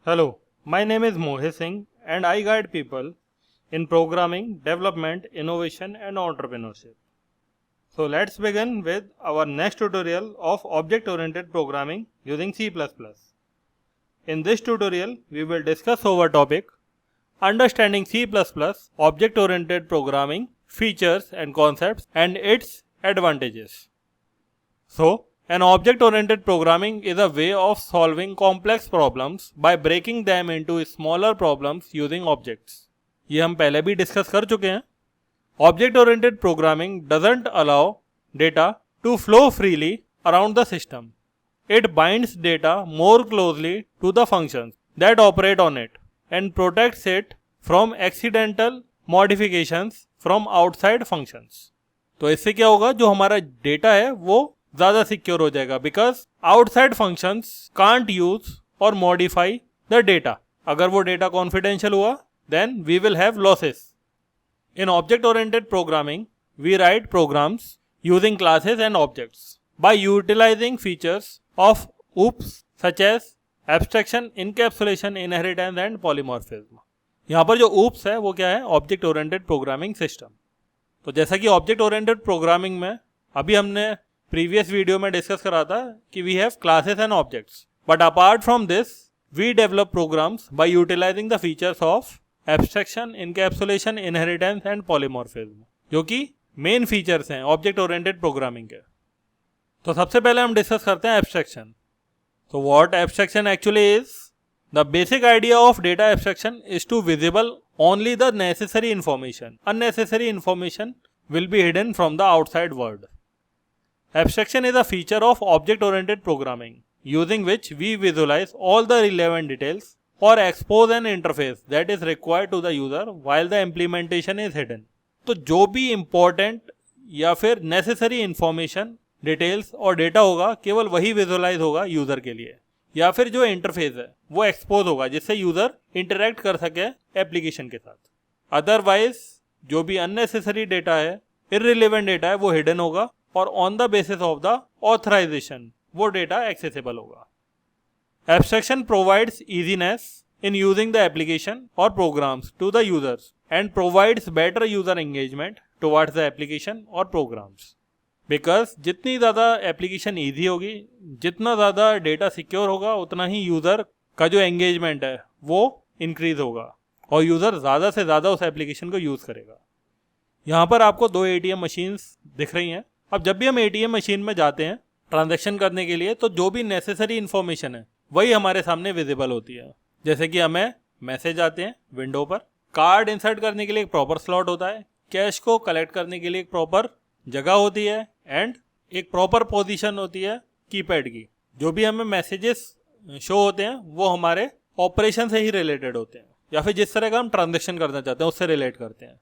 Hello, my name is Mohit Singh and I guide people in programming, development, innovation and entrepreneurship. So let's begin with our next tutorial of object-oriented programming using C++. In this tutorial, we will discuss our topic Understanding C++, object-oriented programming, features and concepts and its advantages. So, an object-oriented programming is a way of solving complex problems by breaking them into smaller problems using objects. ये हम पहले भी discuss कर चुके हैं. Object-oriented programming doesn't allow data to flow freely around the system. It binds data more closely to the functions that operate on it and protects it from accidental modifications from outside functions. तो इससे क्या होगा, जो हमारा data है वो ज़्यादा secure हो जाएगा because outside functions can't use और मॉडिफाई द डेटा. अगर वो डेटा कॉन्फिडेंशियल हुआ then we will have losses. In object-oriented programming, we write programs using classes and objects by utilizing features of OOPs such as abstraction, encapsulation, inheritance and polymorphism. यहाँ पर जो OOPs है वो क्या है, Object-Oriented Programming System. तो जैसा कि Object-Oriented Programming में अभी हमने प्रीवियस वीडियो में डिस्कस करा था कि we have classes and objects, but apart from this we develop programs by utilising the features of abstraction, encapsulation, inheritance and polymorphism, जो कि मेन फीचर्स हैं ऑब्जेक्ट ओरिएंटेड प्रोग्रामिंग के. तो सबसे पहले हम डिस्कस करते हैं एब्स्ट्रैक्शन. तो what abstraction actually is? The basic idea of data abstraction is to visible only the necessary information. Unnecessary information will be hidden from the outside world. Abstraction is a feature of object-oriented programming, using which we visualize all the relevant details or expose an interface that is required to the user while the implementation is hidden. तो जो भी important या फिर necessary information, details और data होगा केवल वही visualize होगा user के लिए, या फिर जो interface है वो expose होगा जिससे user interact कर सके application के साथ. Otherwise जो भी unnecessary data है, irrelevant data है वो hidden होगा और on the basis of the authorisation वो डेटा एक्सेसिबल होगा. Abstraction provides easiness in using the application और programs to the users and provides better user engagement towards the application और programs. Because जितनी ज़्यादा एप्लीकेशन ईजी होगी, जितना ज़्यादा data secure होगा, उतना ही यूज़र का जो एंगेजमेंट है वो इंक्रीज होगा और यूज़र ज़्यादा से ज़्यादा उस एप्लीकेशन को यूज़ करेगा. यहाँ पर आपको 2 ATM मशीन्स दिख रही हैं. अब जब भी हम ATM मशीन में जाते हैं ट्रांजैक्शन करने के लिए तो जो भी नेसेसरी इन्फॉर्मेशन है वही हमारे सामने विजिबल होती है. जैसे कि हमें मैसेज आते हैं विंडो पर, कार्ड इंसर्ट करने के लिए एक प्रॉपर स्लॉट होता है, कैश को कलेक्ट करने के लिए एक प्रॉपर जगह होती है एंड एक प्रॉपर पोजीशन होती है कीपैड की. जो भी हमें मैसेजेस शो होते हैं वो हमारे ऑपरेशन से ही रिलेटेड होते हैं या फिर जिस तरह का हम ट्रांजैक्शन करना चाहते हैं उससे रिलेट करते हैं.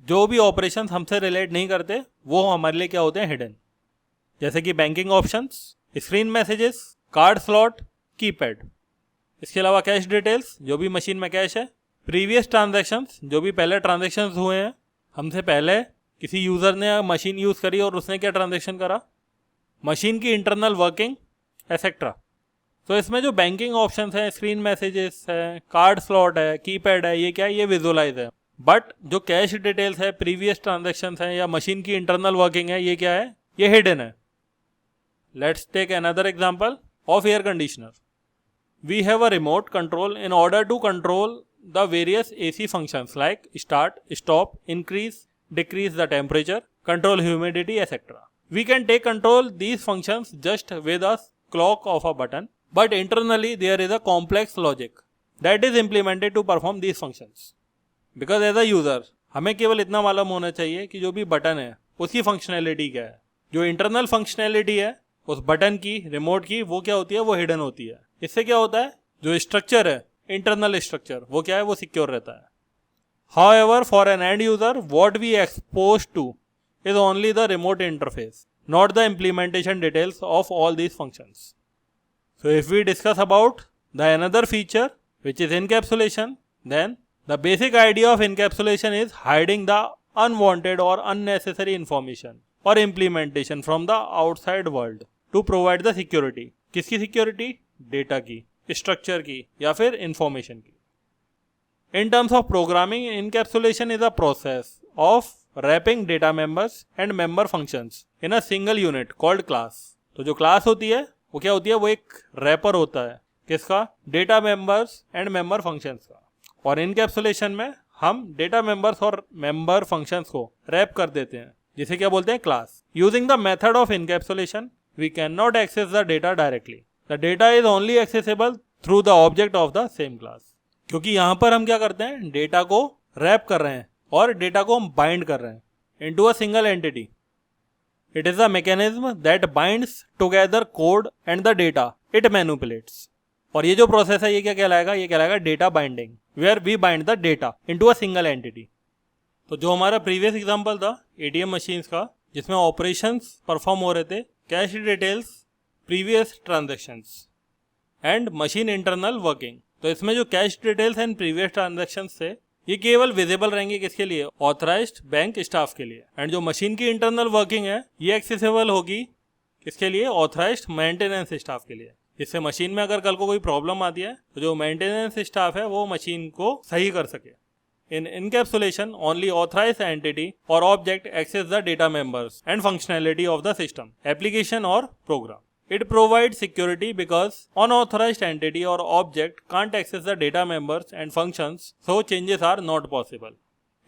जो भी ऑपरेशंस हमसे रिलेट नहीं करते वो हमारे लिए क्या होते हैं, हिडन. जैसे कि banking options, screen messages, card slot, keypad. इसके अलावा कैश डिटेल्स, जो भी मशीन में कैश है, प्रीवियस ट्रांजैक्शंस, जो भी पहले ट्रांजैक्शंस हुए हैं, हमसे पहले किसी यूज़र ने मशीन यूज़ करी और उसने क्या ट्रांजैक्शन करा, मशीन की इंटरनल वर्किंग एसेट्रा. तो इसमें जो बैंकिंग ऑप्शंस हैं, स्क्रीन मैसेजेस है, कार्ड स्लॉट है, कीपैड है, ये क्या है, ये विजुअलाइज है. बट जो कैश डिटेल्स है, प्रीवियस ट्रांजैक्शंस हैं या मशीन की इंटरनल वर्किंग है, ये क्या है, ये हिडन है. Let's take another example of air conditioner. We have a remote control in order to control the various AC functions like start, stop, increase, decrease the temperature, control humidity etcetera. We can take control these functions just with a clock of a button, but internally there is a complex logic that is implemented to perform these functions. Because as a user हमें केवल इतना मालूम होना चाहिए कि जो भी button है उसकी फंक्शनैलिटी क्या है. जो इंटरनल फंक्शनैलिटी है उस बटन की, रिमोट की, वो क्या होती है, वो हिडन होती है. इससे क्या होता है, जो स्ट्रक्चर है, इंटरनल स्ट्रक्चर, वो क्या है, वो सिक्योर रहता है. However for an end user what we expose to is only the remote interface, not the implementation details of all these functions. So if we discuss about the another feature which is encapsulation, then the basic idea of encapsulation is hiding the unwanted or unnecessary information or implementation from the outside world to provide the security. किसकी security? Data की. Structure की या फिर information की। In terms of programming, encapsulation is a process of wrapping data members and member functions in a single unit called class। तो जो class होती है वो क्या होती है, वो एक रैपर होता है किसका, data members and member functions का। और इनकैप्सुलेशन में हम डेटा मेंबर्स और मेंबर फंक्शंस को रैप कर देते हैं, जिसे क्या बोलते हैं, class. Using the method of encapsulation we can not access the data directly, the data is only accessible through the object of the same class. क्योंकि यहां पर हम क्या करते हैं, डेटा को रैप कर रहे हैं और डेटा को हम बाइंड कर रहे हैं into a single entity. It is a mechanism that binds together code and the data it manipulates. और ये जो प्रोसेस है ये क्या कहलाएगा, ये कहलाएगा data binding, where we bind the data into a single entity. तो जो हमारा प्रीवियस एग्जांपल था एटीएम मशीन्स का, जिसमें ऑपरेशंस परफॉर्म हो रहे थे, cash details, previous transactions and machine internal working. तो इसमें जो cash details and previous transactions थे ये केवल विजिबल रहेंगे किसके लिए, ऑथराइज्ड बैंक स्टाफ के लिए। एंड जो मशीन की इंटरनल वर्किंग है ये एक्सेसिबल होगी किसके लिए, ऑथराइज्ड मेंटेनेंस स्टाफ के लिए। जिससे मशीन में अगर कल को कोई प्रॉब्लम आती है तो जो मेंटेनेंस स्टाफ है वो मशीन को सही कर सके। In encapsulation, only authorized entity or object access the data members and functionality of the system, application or program. It provides security because unauthorized entity or object can't access the data members and functions, so changes are not possible.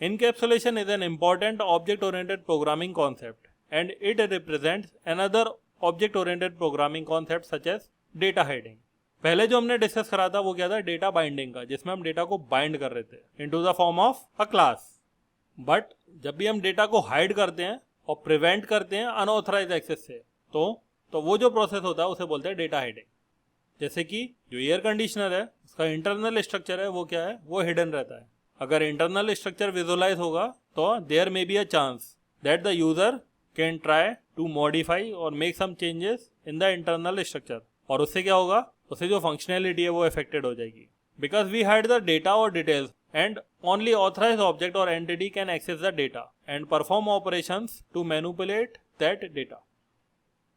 Encapsulation is an important object-oriented programming concept, and it represents another object-oriented programming concept such as data hiding. पहले जो हमने discuss करा था वो क्या था, data binding का, जिसमें हम डेटा को बाइंड कर रहे थे into the form of a class. But जब भी हम डेटा को हाइड करते हैं और प्रिवेंट करते हैं अनऑथराइज एक्सेस से, तो वो जो प्रोसेस होता है उसे बोलते हैं डेटा हाइडिंग। जैसे कि जो एयर कंडीशनर है उसका इंटरनल स्ट्रक्चर है वो क्या है, वो हिडन रहता है। अगर इंटरनल स्ट्रक्चर विजुअलाइज होगा तो there may be a chance that the user can try to modify और make some changes in the internal structure, और उससे क्या होगा, उससे जो फंक्शनैलिटी है वो अफेक्टेड हो जाएगी। Because we hide the data और details and only authorised object और entity can access the data and perform operations to manipulate that data.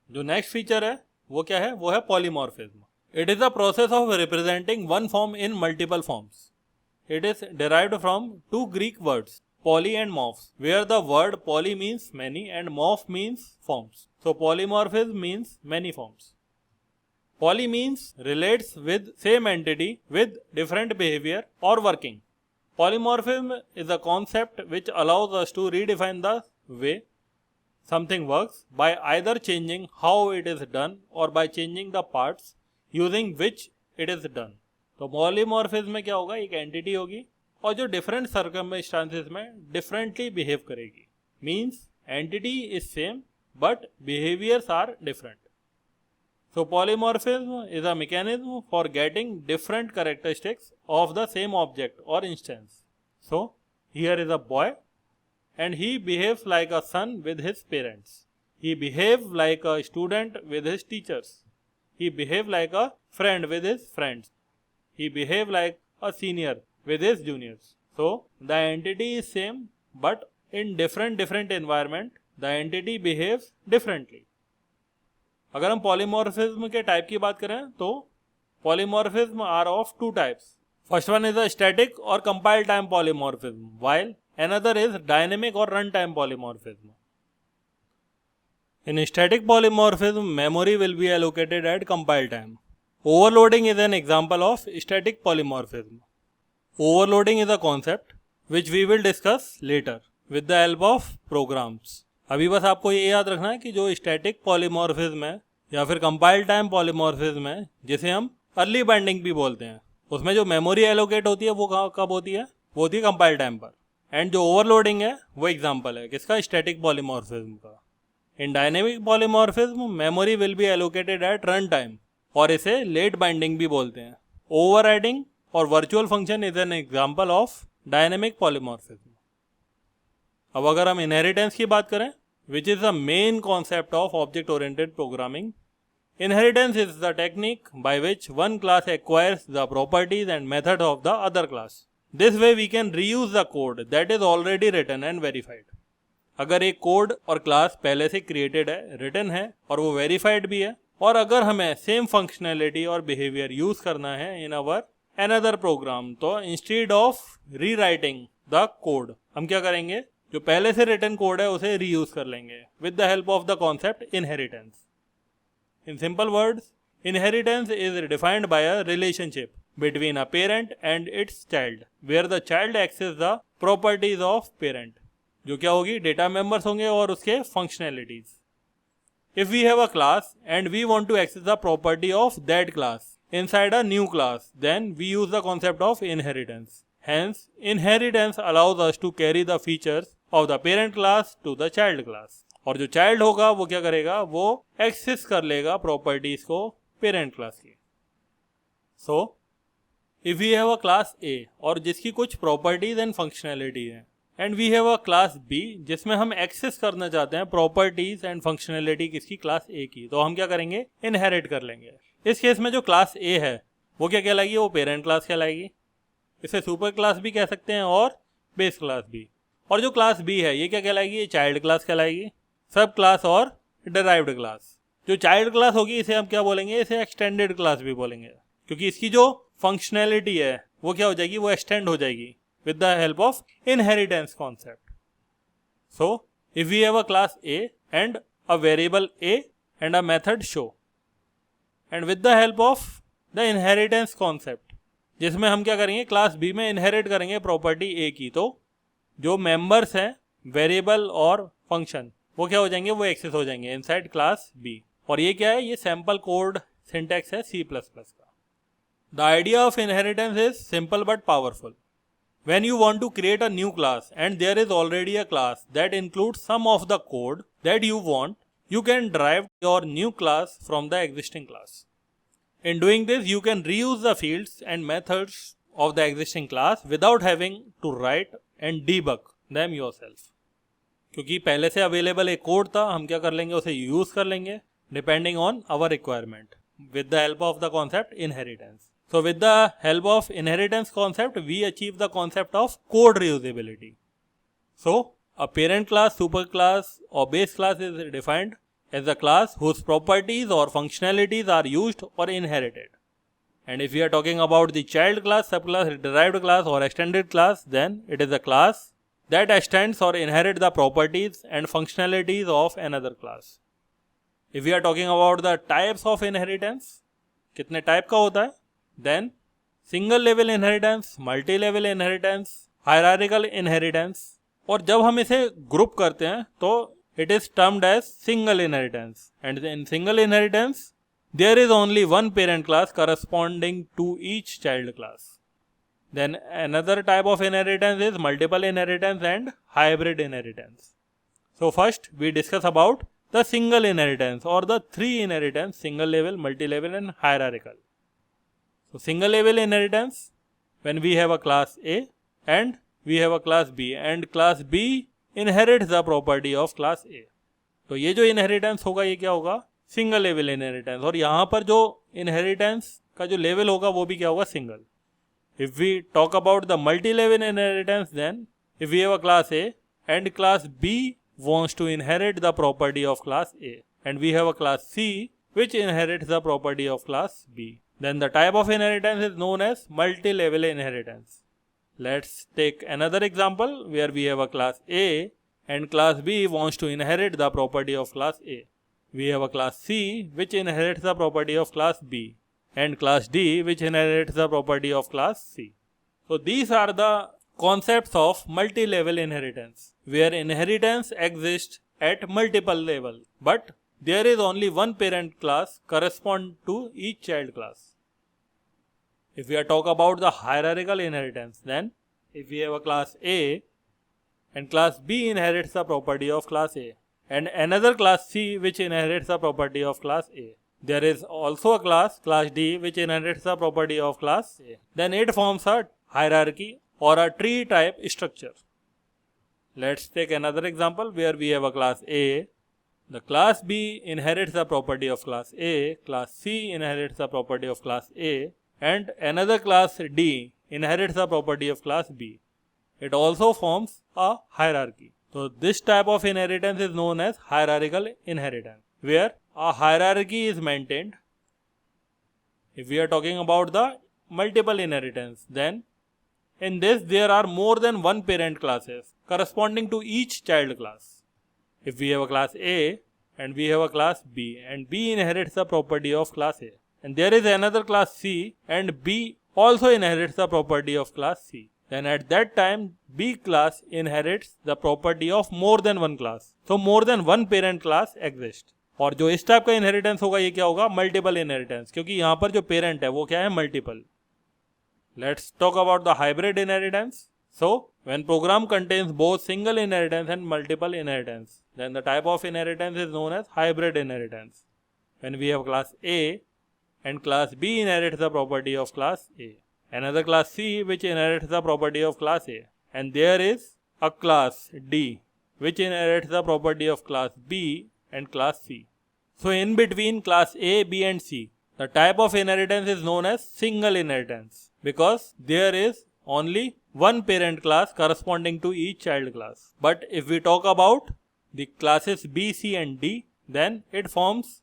जो नेक्स्ट फीचर है वो क्या है, वो है polymorphism. It is the process of representing one form in multiple forms. It is derived from two Greek words poly and morphs, where the word poly means many and morph means forms. So polymorphism means many forms. Poly means relates with same entity with different behavior or working. Polymorphism is a concept which allows us to redefine the way something works by either changing how it is done or by changing the parts using which it is done. तो polymorphism में क्या होगा, एक entity होगी और जो different circumstances में differently behave करेगी। Means entity is same but behaviours are different. So polymorphism is a mechanism for getting different characteristics of the same object और instance. So here is a boy and he behaves like a son with his parents. He behave like a student with his teachers. He behave like a friend with his friends. He behave like a senior with his juniors. So the entity is same but in different environment the entity behaves differently. अगर हम polymorphism के type की बात करें तो polymorphism are of two types. First one is a static or compile time polymorphism while another is dynamic or runtime polymorphism. In static polymorphism memory will be allocated at compile time. Overloading is an example of static polymorphism. Overloading is a concept which we will discuss later with the help of programs. अभी बस आपको ये याद रखना है कि जो static polymorphism है या फिर कंपाइल टाइम पॉलीमॉर्फिज्म है, जिसे हम अर्ली बाइंडिंग भी बोलते हैं, उसमें जो मेमोरी एलोकेट होती है वो कब होती है, वो होती है कंपाइल टाइम पर। एंड जो ओवरलोडिंग है वो एग्जाम्पल है किसका, स्टैटिक पॉलीमॉर्फिज्म का। In dynamic polymorphism memory will be allocated at run time और इसे लेट बाइंडिंग भी बोलते हैं। ओवरराइडिंग और virtual function is an example of dynamic polymorphism. अब अगर हम इनहेरिटेंस की बात करें, which is the main concept of object oriented programming. Inheritance is the technique by which one class acquires the properties and method of the other class. This way we can reuse the code that is already written and verified. अगर एक code और class पहले से created है, written है और वो verified भी है, और अगर हमें सेम फंक्शनैलिटी और बिहेवियर यूज करना है इन अवर अनदर प्रोग्राम, तो instead of rewriting the code हम क्या करेंगे, जो पहले से रिटन कोड है उसे रीयूज कर लेंगे with the help of the concept inheritance. In simple words, inheritance is defined by a relationship between a parent and its child, where the child accesses the properties of parent. जो क्या होगी, data members होंगे और उसके functionalities. If we have a class and we want to access the property of that class inside a new class, then we use the concept of inheritance. Hence, inheritance allows us to carry the features of the parent class to the child class. और जो child होगा वो क्या करेगा, वो access कर लेगा properties को पेरेंट क्लास की. So if we have a class A और जिसकी कुछ प्रॉपर्टीज एंड फंक्शनैलिटी है, and we have a class B जिसमें हम एक्सेस करना चाहते हैं प्रॉपर्टीज एंड फंक्शनैलिटी किसकी, क्लास ए की, तो हम क्या करेंगे, इनहेरिट कर लेंगे. इस केस में जो क्लास ए है वो क्या कहलाएगी, वो पेरेंट क्लास कहलाएगी. इसे सुपर क्लास भी कह सकते हैं और बेस क्लास भी. और जो क्लास बी है ये क्या कहलाएगी, ये चाइल्ड क्लास कहलाएगी, सब क्लास और डिराइव्ड क्लास. जो चाइल्ड क्लास होगी इसे हम क्या बोलेंगे, इसे एक्सटेंडेड क्लास भी बोलेंगे, क्योंकि इसकी जो फंक्शनैलिटी है वो क्या हो जाएगी, वो एक्सटेंड हो जाएगी with the help of inheritance concept. So if we have a class A and a variable A and a method show, and with the help of the inheritance concept, जिसमें हम क्या करेंगे, क्लास बी में inherit करेंगे property A की, तो जो members हैं वेरिएबल और फंक्शन वो क्या हो जाएंगे, वो एक्सेस हो जाएंगे इनसाइड क्लास बी. और ये क्या है, ये सैम्पल कोड सिंटैक्स है C++ का. The idea of inheritance is simple but powerful. When you want to create a new class and there is already a class that includes some of the code that you want, you can derive your new class from the existing class. In doing this, you can reuse the fields and methods of the existing class without having to write and debug them yourself. क्योंकि पहले से available एक code था, हम क्या कर लेंगे, उसे यूज कर लेंगे depending on our requirement with the help of the concept inheritance. So with the help of inheritance concept, we achieve the concept of code reusability. So a parent class, superclass or base class is defined as a class whose properties or functionalities are used or inherited. And if we are talking about the child class, subclass, derived class or extended class, then it is a class that extends or inherits the properties and functionalities of another class. If we are talking about the types of inheritance, कितने type का होता है, then single level inheritance, multi level inheritance, hierarchical inheritance. और जब हम इसे group करते हैं तो it is termed as single inheritance. And in single inheritance, there is only one parent class corresponding to each child class. Then another type of inheritance is multiple inheritance and hybrid inheritance. So first we discuss about the single inheritance or the three inheritance: single level, multi-level and hierarchical. So single level inheritance, when we have a class A and we have a class B and class B inherits the property of class A. तो ये जो inheritance होगा ये क्या होगा, single level inheritance. और यहाँ पर जो inheritance का जो level होगा वो भी क्या होगा, single. If we talk about the multi-level inheritance, then if we have a class A and class B wants to inherit the property of class A, and we have a class C which inherits the property of class B, then the type of inheritance is known as multi-level inheritance. Let's take another example where we have a class A and class B wants to inherit the property of class A. We have a class C which inherits the property of class B and class D which inherits the property of class C. So these are the concepts of multi-level inheritance, where inheritance exists at multiple levels, but there is only one parent class correspond to each child class. If we are talk about the hierarchical inheritance, then if we have a class A and class B inherits the property of class A and another class C which inherits the property of class A, there is also a class D which inherits the property of class A, then it forms a hierarchy or a tree type structure. Let's take another example where we have a class A, the class B inherits the property of class A, class C inherits the property of class A, and another class D inherits the property of class B. It also forms a hierarchy. So this type of inheritance is known as hierarchical inheritance. where a hierarchy is maintained. If we are talking about the multiple inheritance, then in this there are more than one parent classes corresponding to each child class. If we have a class A and we have a class B, and B inherits the property of class A, and there is another class C and B also inherits the property of class C, then at that time B class inherits the property of more than one class. So more than one parent class exists. और जो इस type का inheritance होगा ये क्या होगा? Multiple inheritance, क्योंकि यहाँ पर जो पेरेंट है वो क्या है? Multiple. Let's talk about the hybrid inheritance. So, when program contains both single inheritance and multiple inheritance, then the type of inheritance is known as hybrid inheritance. When we have class A and class B inherits the property of class A, another class C which inherits the property of class A, and there is a class D which inherits the property of class B and class C. So, in between class A, B and C, the type of inheritance is known as single inheritance, because there is only one parent class corresponding to each child class. But if we talk about the classes B, C and D, then it forms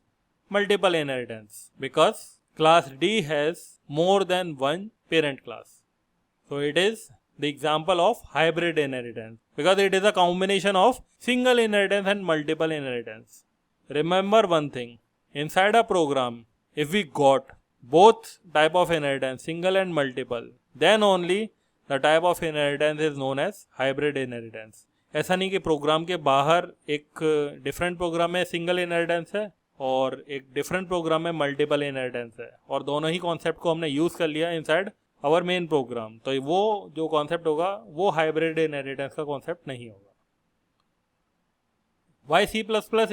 multiple inheritance, because class D has more than one parent class. So it is the example of hybrid inheritance, because it is a combination of single inheritance and multiple inheritance. Remember one thing, inside a program, if we got both type of inheritance, single and multiple, then only the type of inheritance is known as hybrid inheritance. ऐसा नहीं कि programme के बाहर एक different programme में single inheritance है और एक डिफरेंट प्रोग्राम में मल्टीपल इनहेरिटेंस है, और दोनों ही कॉन्सेप्ट को हमने यूज़ कर लिया इनसाइड आवर मेन प्रोग्राम, तो वो जो कॉन्सेप्ट होगा वो हाइब्रिड इनहेरिटेंस का कॉन्सेप्ट नहीं होगा. Why C++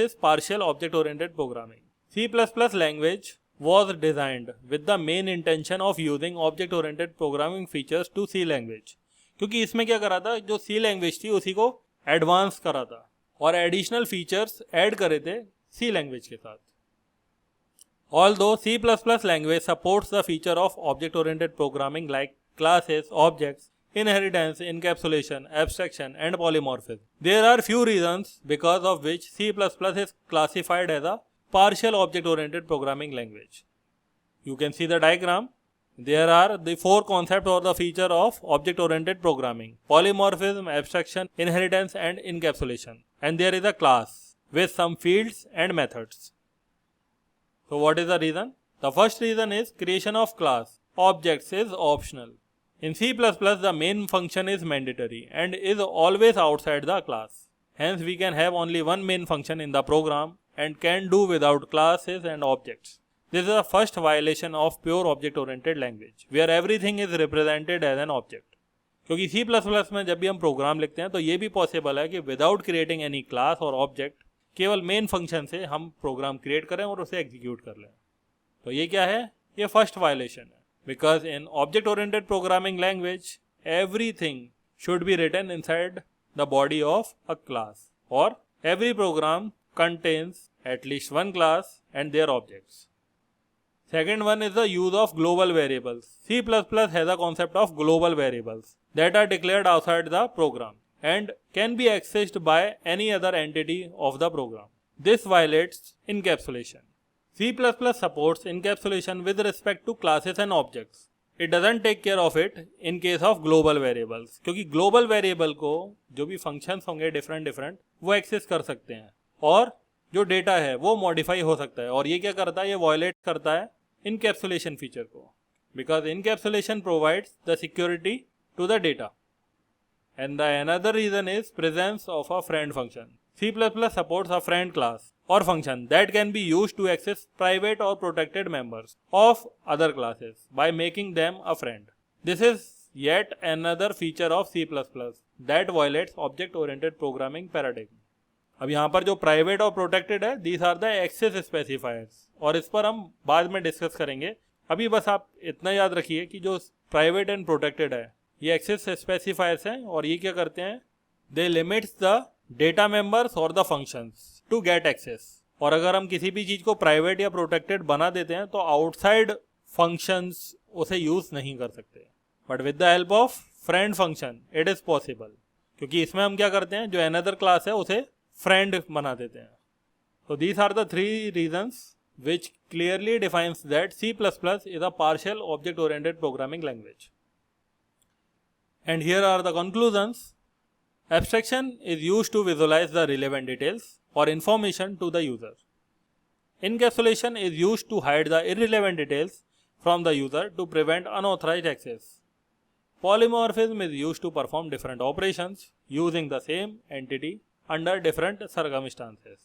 is partial object oriented programming? C++ language was designed with the main intention of using object oriented programming features to C language. क्योंकि इसमें क्या करा था, जो C लैंग्वेज थी उसी को एडवांस करा था और एडिशनल फीचर्स ऐड करे थे C लैंग्वेज के साथ. Although C++ language supports the feature of object oriented programming like classes, objects, inheritance, encapsulation, abstraction and polymorphism, there are few reasons because of which C++ is classified as a partial object oriented programming language. You can see the diagram. There are the four concepts or the feature of object oriented programming: polymorphism, abstraction, inheritance and encapsulation. And there is a class with some fields and methods. So what is the reason? The first reason is creation of class. Objects is optional. In C++, the main function is mandatory and is always outside the class. Hence, we can have only one main function in the program and can do without classes and objects. This is the first violation of pure object-oriented language, where everything is represented as an object. क्योंकि C++ में जब भी हम programme लिखते हैं तो ये भी पॉसिबल है कि विदाउट क्रिएटिंग एनी क्लास और ऑब्जेक्ट केवल मेन फंक्शन से हम प्रोग्राम क्रिएट करें और उसे एग्जीक्यूट कर लें. तो ये क्या है? ये फर्स्ट वायलेशन है. Because in object-oriented programming language, everything should be written inside the body of a class, or every program contains at least one class and their objects. Second one is the use of global variables. C++ has a concept of global variables that are declared outside the program and can be accessed by any other entity of the program. This violates encapsulation. C++ supports encapsulation with respect to classes and objects. It doesn't take care of it in case of global variables, क्योंकि global variable को जो भी functions होंगे different वो access कर सकते हैं और जो data है वो modify हो सकता है, और ये क्या करता है? ये violate करता है encapsulation feature को, because encapsulation provides the security to the data. And the another reason is presence of a friend function. C++ supports a friend class or function that can be used to access private or protected members of other classes by making them a friend. This is yet another feature of C++ that violates object-oriented programming paradigm. अब यहाँ पर जो private और protected है, these are the access specifiers, और इस पर हम बाद में डिस्कस करेंगे. अभी बस आप इतना याद रखिए कि जो private and protected है ये access specifiers हैं, और ये क्या करते हैं? They limits the data members or the functions to get access. और अगर हम किसी भी चीज़ को प्राइवेट या प्रोटेक्टेड बना देते हैं तो आउटसाइड फंक्शंस उसे यूज़ नहीं कर सकते, but with the help of friend function it is possible, क्योंकि इसमें हम क्या करते हैं? जो अनदर क्लास है उसे फ्रेंड बना देते हैं. So these are the three reasons which clearly defines that C++ is a partial object-oriented programming language. And here are the conclusions. Abstraction is used to visualize the relevant details or information to the user. Encapsulation is used to hide the irrelevant details from the user to prevent unauthorized access. Polymorphism is used to perform different operations using the same entity under different circumstances.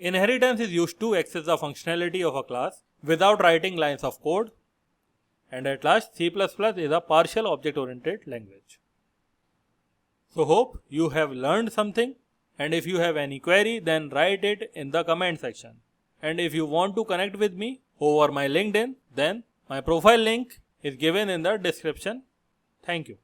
Inheritance is used to access the functionality of a class without writing lines of code. And at last, C++ is a partial object-oriented language. So hope you have learned something, and if you have any query, then write it in the comment section. And if you want to connect with me over my LinkedIn, then my profile link is given in the description. Thank you.